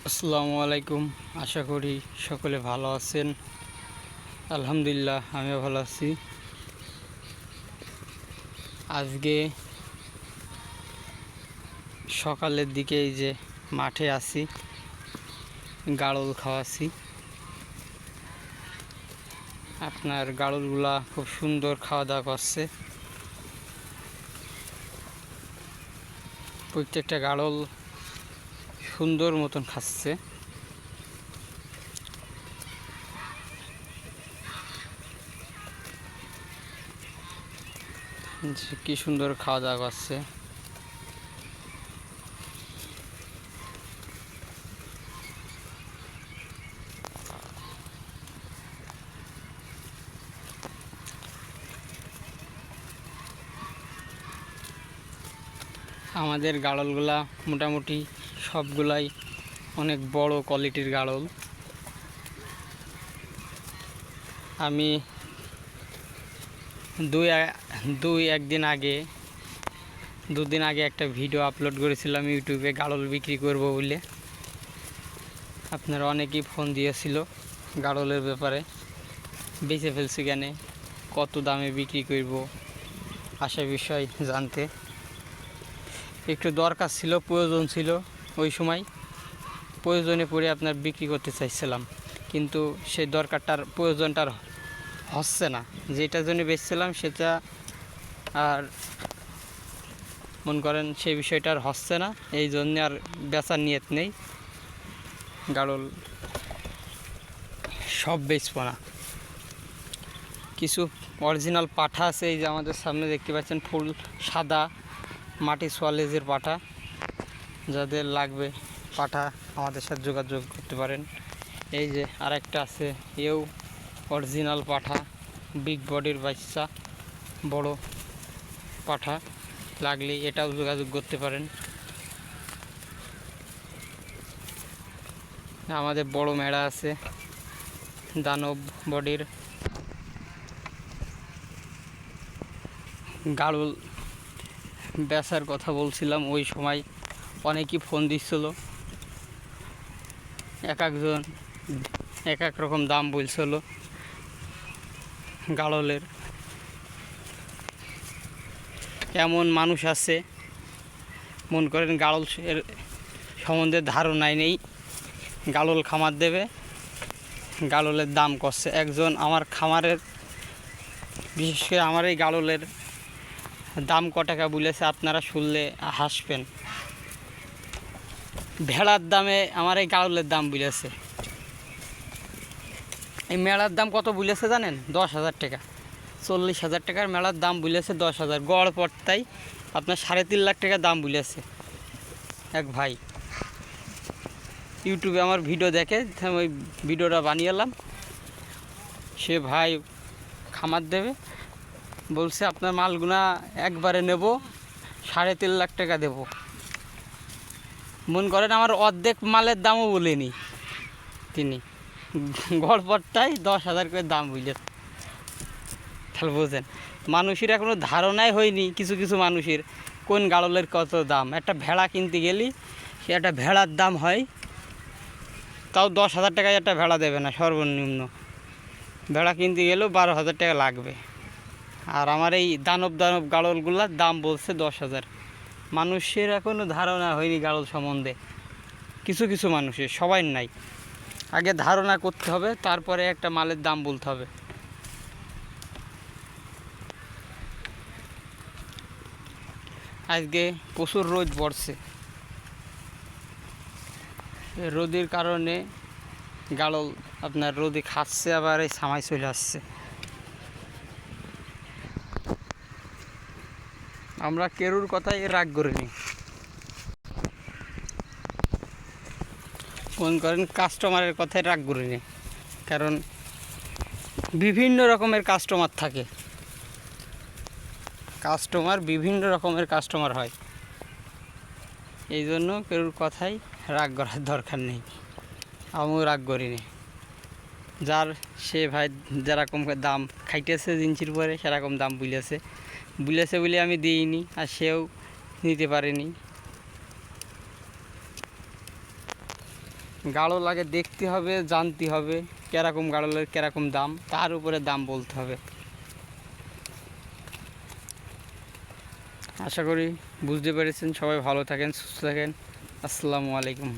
আসসালামু আলাইকুম। আশা করি সকলে ভালো আছেন। আলহামদুলিল্লাহ আমিও ভালো আছি। আজকে সকালের দিকে এই যে মাঠে আছি, গাড়ল খাওয়াছি। আপনার গাড়লগুলা খুব সুন্দর খাওয়া দাওয়া করছে। প্রত্যেকটা গাড়ল সুন্দর মতন খাচ্ছে। কি সুন্দর খাওয়া দাওয়া করছে। আমাদের গাড়লগুলা মোটামুটি সবগুলাই অনেক বড় কোয়ালিটির গাড়ল। আমি দুদিন আগে একটা ভিডিও আপলোড করেছিলাম ইউটিউবে গাড়ল বিক্রি করব বলে। আপনারা অনেকেই ফোন দিয়েছিল গাড়লের ব্যাপারে, বেঁচে ফেলছি কেন, কত দামে বিক্রি করব, আশা বিষয় জানতে। একটু দরকার ছিল, প্রয়োজন ছিল, ওই সময় প্রয়োজনে পড়ে আপনার বিক্রি করতে চাইছিলাম, কিন্তু সেই প্রয়োজনটার হচ্ছে না। যেটার জন্য বেচছিলাম সেটা আর মনে করেন সেই বিষয়টা আর হচ্ছে না, এই জন্যে আর বেচার নিয়ত নেই। গাড়ল সব বেচবো না। কিছু অরিজিনাল পাঠা আছে, এই যে আমাদের সামনে দেখতে পাচ্ছেন ফুল সাদা মাটি সোয়ালেজের পাঠা। যাদের লাগবে পাঠা আমাদের সাথে যোগাযোগ করতে পারেন। এই যে আরেকটা আছে, এও অরিজিনাল পাঠা, বিগ বডির বাচ্চা, বড় পাঠা। লাগলে এটাও যোগাযোগ করতে পারেন। আমাদের বড় মেড়া আছে দানব বডির। গাড়ল বেচার কথা বলছিলাম, ওই সময় অনেকেই ফোন দিচ্ছিল, একজন এক এক রকম দাম বলছিল গাড়লের। এমন মানুষ আছে মনে করেন গাড়ল এর সম্বন্ধে ধারণাই নেই, গাড়ল খামার দেবে, গাড়লের দাম করছে। একজন আমার খামারের, বিশেষ করে আমার এই গাড়লের দাম ক টাকা বলেছে আপনারা শুনলে হাসবেন। ভেড়ার দামে আমার এই গাড়লের দাম বলেছে। এই মেলার দাম কত বলেছে জানেন? 10,000 টাকা। 40,000 টাকার মেলার দাম বলেছে 10,000। গড় পড়তাই আপনার 3.5 লাখ টাকা দাম বলেছে এক ভাই। ইউটিউবে আমার ভিডিও দেখে, ওই ভিডিওটা বানিয়েলাম। সে ভাই খামার দেবে বলছে, আপনার মালগুনা একবারে নেব, 3.5 লাখ টাকা দেব। মনে করেন আমার অর্ধেক মালের দামও বলেনি তিনি, গড়পড়টাই 10,000 করে দাম বুঝলেন। তাহলে বোঝেন মানুষের এখনও ধারণাই হয়নি, কিছু কিছু মানুষের কোন গাড়লের কত দাম। একটা ভেড়া কিনতে গেলে সে একটা ভেড়ার দাম হয়, তাও 10,000 টাকায় একটা ভেড়া দেবে না, সর্বনিম্ন ভেড়া কিনতে গেলেও 12,000 টাকা লাগবে। আর আমার এই দানব গাড়লগুলার দাম বলছে 10,000। মানুষের এখনও ধারণা হয়নি গাড়ল সম্বন্ধে, কিছু কিছু মানুষের, সবাই নাই। আগে ধারণা করতে হবে, তারপরে একটা মালের দাম বলতে হবে। আজকে প্রচুর রোদ পড়ছে, রোদের কারণে গাড়ল আপনার রোদে খাচ্ছে, আবার এই ছামাই চলে আসছে। আমরা কেরুর কথাই রাগ করিনি, মনে করেন কাস্টমারের কথাই রাগ করিনি। কারণ বিভিন্ন রকমের কাস্টমার থাকে, বিভিন্ন রকমের কাস্টমার হয়, এই জন্য কেরুর কথাই রাগ করার দরকার নেই। আমিও রাগ করিনি। যার সে ভাই যেরকম দাম খাইতেছে জিনিসের পরে সেরকম দাম বলেছে বলে আমি দিইনি, আর সেও নিতে পারেনি। গাড়ল আগে দেখতে হবে, জানতে হবে কীরকম গাড়লের কীরকম দাম, তার উপরে দাম বলতে হবে। আশা করি বুঝতে পেরেছেন। সবাই ভালো থাকেন, সুস্থ থাকেন। আসসালামু আলাইকুম।